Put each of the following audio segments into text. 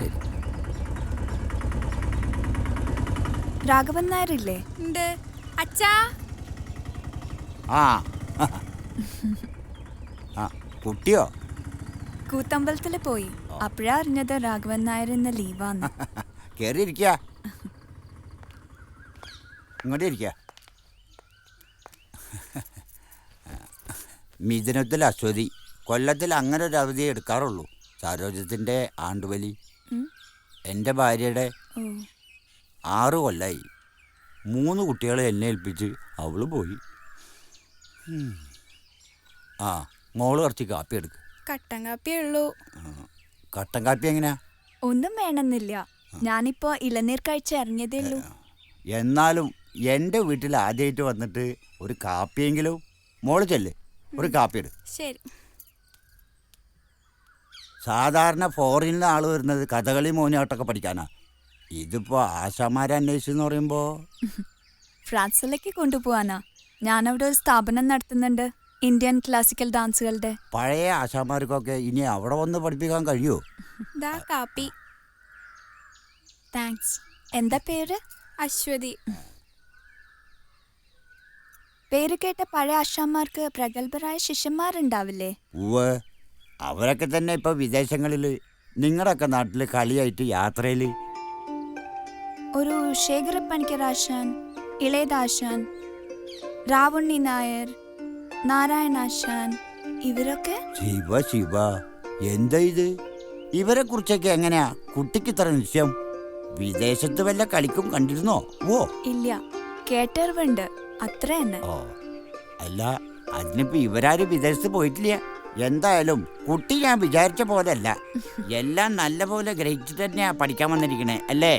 ശരി. രാഘവൻ നായരില്ലേ? ഉണ്ട്. അച്ഛാ. ആ കുട്ടിയോ? കൂത്തമ്പലത്തില് പോയി. അപ്പഴാ അറിഞ്ഞത് രാഘവൻ നായർ ഇന്ന് ലീവാന്ന്. കേറിയിരിക്ക, ഇങ്ങോട്ട് ഇരിക്ക. മിഥുനത്തിൽ അശ്വതി. കൊല്ലത്തിൽ അങ്ങനെ ഒരു അവധി എടുക്കാറുള്ളൂ. സരോജത്തിൻ്റെ ആണ്ടുവലി. എൻ്റെ ഭാര്യയുടെ 6 കൊല്ലമായി. 3 കുട്ടികളെ എന്നെ ഏൽപ്പിച്ച് അവള് പോയി. ആ മോള് കുറച്ച് കാപ്പി എടുക്ക്. കട്ടൻ കാപ്പിയേ ഉള്ളൂ. കട്ടൻ കാപ്പി എങ്ങനെയാ? ഒന്നും വേണമെന്നില്ല, ഞാനിപ്പോ ഇളനീർ കഴിച്ച് ഇറങ്ങിയതേ ഉള്ളൂ. എന്നാലും എൻ്റെ വീട്ടിൽ ആദ്യമായിട്ട് വന്നിട്ട് ഒരു കാപ്പിയെങ്കിലും മോള് ചെല്ല്, ഒരു കാപ്പി എടു. ശരി. സാധാരണ ഫോറിനിലെ ആൾ വരുന്നത് കഥകളി മോഹിനിയാട്ടമൊക്കെ പഠിക്കാനാ. ഇതിപ്പോ ആശാമാരെ അന്വേഷിച്ചെന്ന് പറയുമ്പോ ഫ്രാൻസിലേക്ക് കൊണ്ടുപോവാനാ. ഞാനവിടെ ഒരു സ്ഥാപനം നടത്തുന്നുണ്ട്, ഇന്ത്യൻ ക്ലാസിക്കൽ ഡാൻസുകളുടെ. പഴയ ആശാമാർക്കൊക്കെ ഇനി അവിടെ വന്ന് പഠിപ്പിക്കാൻ കഴിയുമോ? ദാ കാപ്പി. താങ്ക്സ്. എന്താ പേര്? അശ്വതി. പേര് കേട്ട പഴയ ആശാന്മാർക്ക് പ്രഗത്ഭരായ ശിഷ്യന്മാരുണ്ടാവില്ലേ? ഉവ്വ്, അവരൊക്കെ തന്നെ ഇപ്പൊ വിദേശങ്ങളിൽ, നിങ്ങളുടെയൊക്കെ നാട്ടിൽ കളിയായിട്ട് യാത്രയിൽ. ഒരു ശേഖരപ്പണിക്കർ ആശാൻ, ഇളയദാശാൻ, രാവുണ്ണി നായർ, നാരായണാശാൻ, ഇവരൊക്കെ. ശിവ ശിവ, എന്താ ഇത്? ഇവരെ കുറിച്ചൊക്കെ എങ്ങനെയാ കുട്ടിക്ക് ഇത്ര നിശ്ചയം? വിദേശത്ത് വല്ല കളിക്കും കണ്ടിരുന്നോ? ഓ ഇല്ല, കേട്ടറിവുണ്ട്, അത്ര തന്നെ. ഓ അല്ല, അതിനിപ്പോ ഇവരാരും വിദേശത്ത് പോയിട്ടില്ല. എന്തായാലും കുട്ടി ഞാൻ വിചാരിച്ച പോലെ അല്ല, എല്ലാം നല്ല പോലെ ഗ്രഹിച്ചിട്ട് തന്നെയാ പഠിക്കാൻ വന്നിരിക്കണേ അല്ലേ?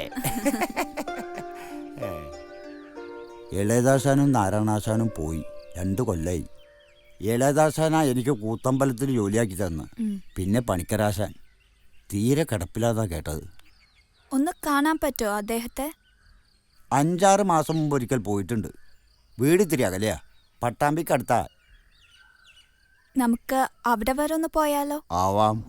ഇളയദാശാനും നാരായണാശാനും പോയി 2 കൊല്ലായി. ഇളയദാശാനാ എനിക്ക് കൂത്തമ്പലത്തിൽ ജോലിയാക്കി തന്ന്. പിന്നെ പണിക്കരാശാൻ തീരെ കിടപ്പില്ലാതാ കേട്ടത്. ഒന്ന് കാണാൻ പറ്റുമോ അദ്ദേഹത്തെ? 5-6 മാസം മുമ്പ് ഒരിക്കൽ പോയിട്ടുണ്ട്. വീട് ഇത്തിരി അകലെയാ, പട്ടാമ്പിക്കടുത്താ. നമുക്ക് അവിടെ വരെ ഒന്ന് പോയാലോ? ആവാം.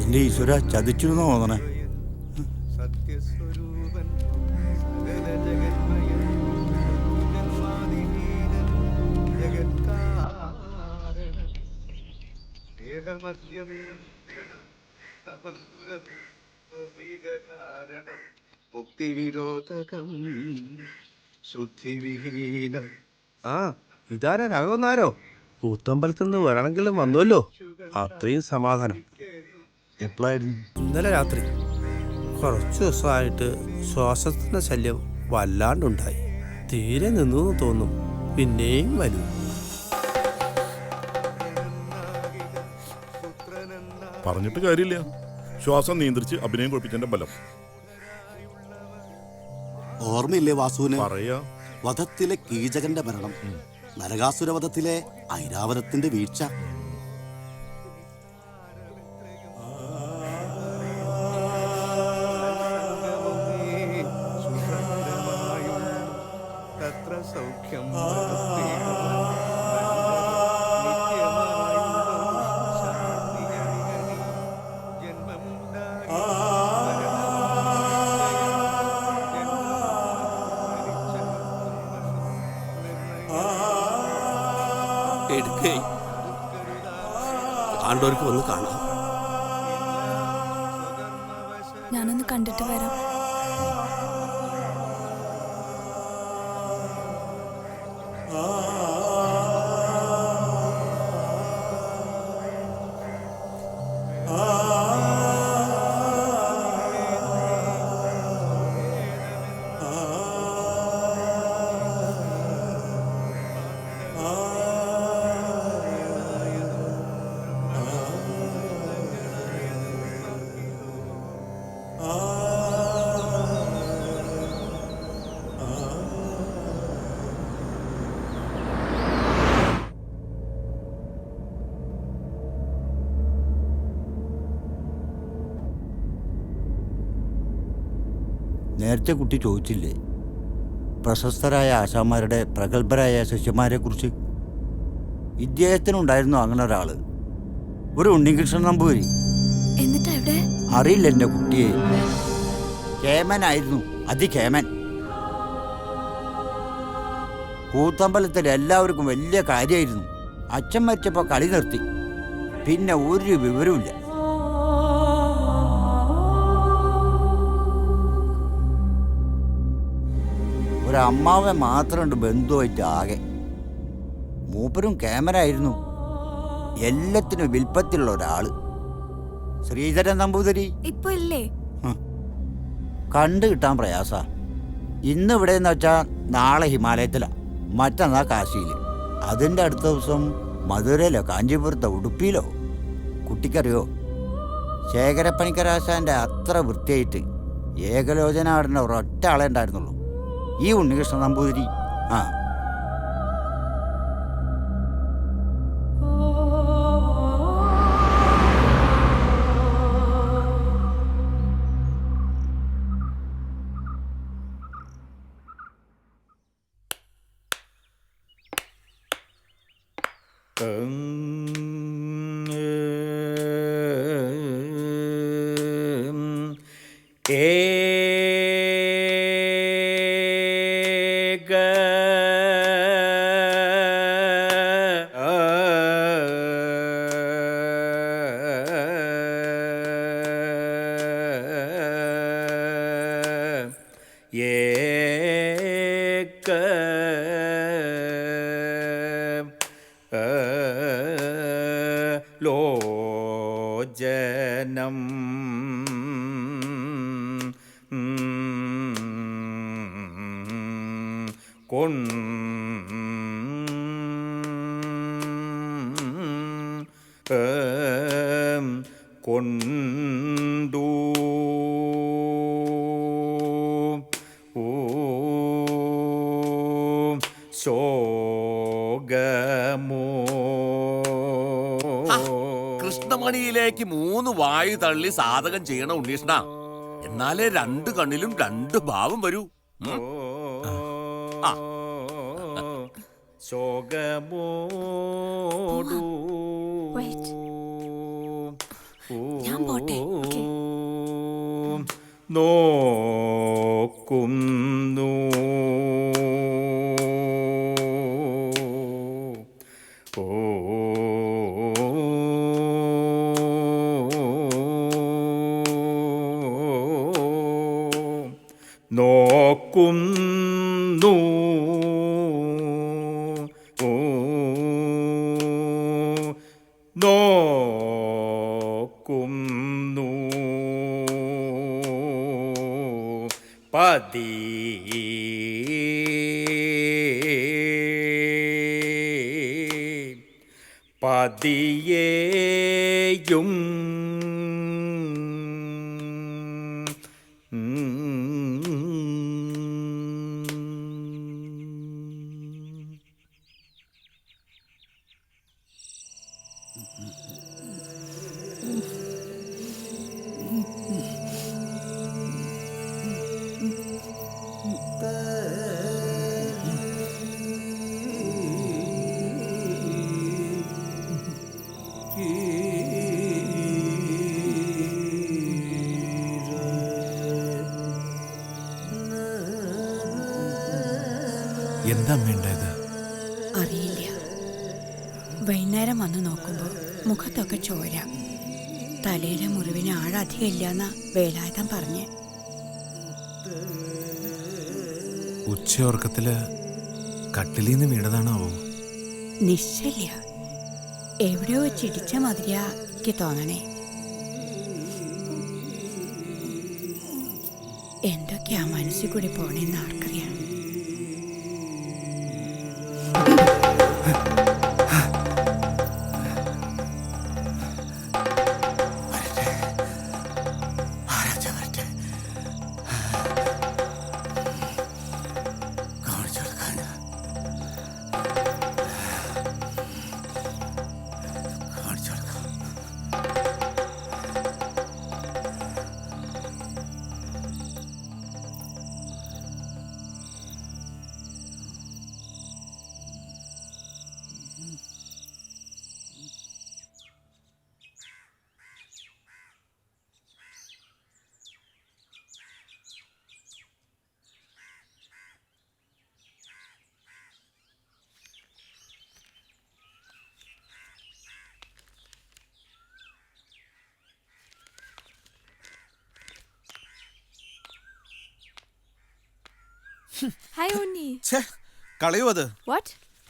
എൻ്റെ ഈശ്വര, ചതിച്ചിരുന്നോ തോന്നണേ. ആ ഇതാരാ? രാഘവൻ നായരോ? കൂത്തമ്പലത്തിൽ നിന്ന് വേണമെങ്കിലും വന്നുവല്ലോ, അത്രയും സമാധാനം. എപ്പോഴായിരുന്നു? ഇന്നലെ രാത്രി. കുറച്ച് ദിവസമായിട്ട് ശ്വാസത്തിന്റെ ശല്യം വല്ലാണ്ടുണ്ടായി. തീരെ നിന്നു തോന്നും, പിന്നെയും വരും. പറഞ്ഞിട്ട് കാര്യമില്ല, ശ്വാസം നിയന്ത്രിച്ച് അഭിനയം കുഴപ്പിച്ചതിന്റെ ബലം. ഓർമ്മയില്ലേ വാസുവിന്? പറയാ, വധത്തിലെ കീചകന്റെ മരണം, നരകാസുരവധത്തിലെ ഐരാവതത്തിന്റെ വീഴ്ച. ആണ്ടവർക്ക് വന്ന് കാണാം. ഞാനൊന്ന് കണ്ടിട്ട് വരാം. നേരത്തെ കുട്ടി ചോദിച്ചില്ലേ പ്രശസ്തരായ ആശാന്മാരുടെ പ്രഗത്ഭരായ ശിഷ്യന്മാരെക്കുറിച്ച്? ഇദ്ദേഹത്തിനുണ്ടായിരുന്നു അങ്ങനെ ഒരാൾ, ഒരു ഉണ്ണികൃഷ്ണൻ നമ്പൂതിരി. എന്നിട്ട് എവിടെ? അറിയില്ല എൻ്റെ കുട്ടിയെ. കേമനായിരുന്നു, അതികേമൻ. കൂത്തമ്പലത്തിൽ എല്ലാവർക്കും വലിയ കാര്യമായിരുന്നു. അച്ഛൻ മരിച്ചപ്പോൾ കളി നിർത്തി, പിന്നെ ഒരു വിവരവുമില്ല. ഒരമ്മാവൻ മാത്രമുണ്ട് ബന്ധുവായിട്ട് ആകെ. മൂപ്പരും ക്യാമറായിരുന്നു, എല്ലാത്തിനും വിൽപ്പത്തിലുള്ള ഒരാള്. ശ്രീധരൻ നമ്പൂതിരി ഇപ്പൊ ഇല്ലേ? കണ്ടു കിട്ടാൻ പ്രയാസ. ഇന്ന് ഇവിടെയെന്ന് വെച്ചാൽ നാളെ ഹിമാലയത്തിലാ, മറ്റന്നാ കാശിയിൽ, അതിൻ്റെ അടുത്ത ദിവസം മധുരയിലോ കാഞ്ചീപുരത്തോ ഉടുപ്പിയിലോ. കുട്ടിക്കറിയോ, ശേഖരപ്പണിക്കരാശാൻ്റെ അത്ര വൃത്തിയായിട്ട് ഏകലോചന ആടുന്ന ഒരൊറ്റ ആളെ ഉണ്ടായിരുന്നുള്ളൂ, ഈ ഉണ്ണികൃഷ്ണൻ നമ്പൂതിരി. ആ ലോചനം കൊണ്ടു ശോകമോ. കൃഷ്ണമണിയിലേക്ക് 3 വായു തള്ളി സാധകം ചെയ്യണ ഉണ്ണീഷ്ണ, എന്നാലേ 2 കണ്ണിലും 2 ഭാവം വരൂ. ശോകമോടു Wait. ഞാൻ പോട്ടെ. Okay. നോക്കുന്നു നോക്കുന്നു നോക്കുന്നു പതി പതിയേയും എന്താ വേണ്ടത്? അറിയില്ല. വൈകുന്നേരം വന്ന് നോക്കുമ്പോൾ മുഖത്തൊക്കെ ചോര, തലയിലെ മുറിവിന് ആഴധികം ഇല്ലാന്ന വേലായുധം പറഞ്ഞ്. ഉച്ചയോർക്കത്തില് കട്ടിലിന്ന് വീണതാണാവോ? നിശ്ചയില്ല, എവിടെയോ ചിടിച്ച മാതിരിയാ എനിക്ക് തോന്നണേ. എന്തൊക്കെയാ മനസ്സിൽ കൂടി പോണേന്ന് ആർക്കറിയാം. Hi, Uni. ഛേ കളയോ അത് What?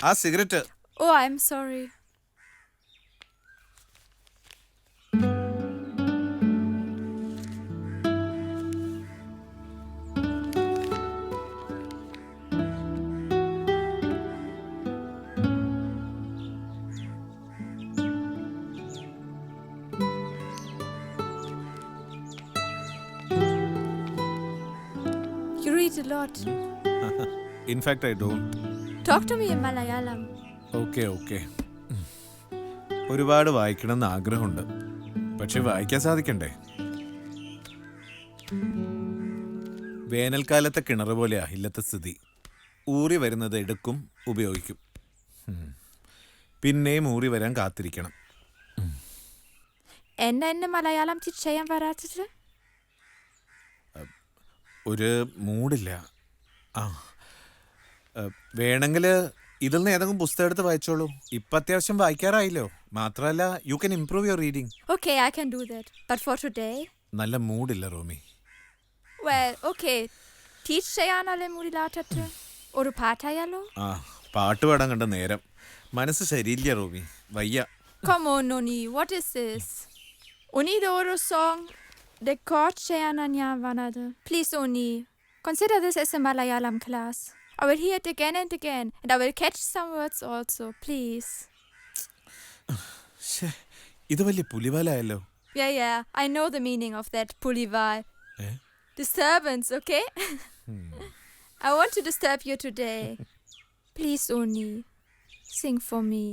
ആ cigarette Oh, I'm sorry. You read a lot. In fact I don't. Talk to me in Malayalam. Okay okay. ഒരുപാട് വായിക്കണമെന്ന് ആഗ്രഹമുണ്ട്, പക്ഷെ വായിക്കാൻ സാധിക്കണ്ടേ? വേനൽക്കാലത്തെ കിണർ പോലെയാ ഇല്ലത്തെ സ്ഥിതി. ഊറി വരുന്നത് എടുക്കും, ഉപയോഗിക്കും, പിന്നെയും ഊറി വരാൻ കാത്തിരിക്കണം. എന്നെ മലയാളം ടീച്ച് ചെയ്യാൻ വരാത്തത്? ഒരു മൂഡില്ല. ആ വേണമെങ്കിൽ ഇതിൽ നിന്ന് ഏതെങ്കിലും പുസ്തകം എടുത്ത് വായിച്ചോളൂ. ഇപ്പം അത്യാവശ്യം വായിക്കാറായില്ലോ. മാത്രമല്ല you can improve your reading. Okay, I can do that. But for today? നല്ല മൂഡില്ല റോമി. Well, okay. ടീച്ച് ചെയ്യാനല്ലേ മൂടിലാട്ടത്ത്? ഒരു പാട്ടായാലോ? ആ പാട്ട് പാടാൻ കണ്ട നേരം. മനസ്സ് ശരിയില്ല റോമി, വയ്യ. Come on, Oni. What is this? Oni, the ഒരു song. The chord ചെയ്യാനാ ഞാൻ വന്നത്. Please, Oni. Consider this as a Malayalam class. I will hear it again and again. And I will catch some words also. Please. ഇത് വലിയ പുലിവാലായല്ലോ. Yeah. I know the meaning of that pulival. Eh? Disturbance, okay? I want to disturb you today. Please, Oni. Sing for me.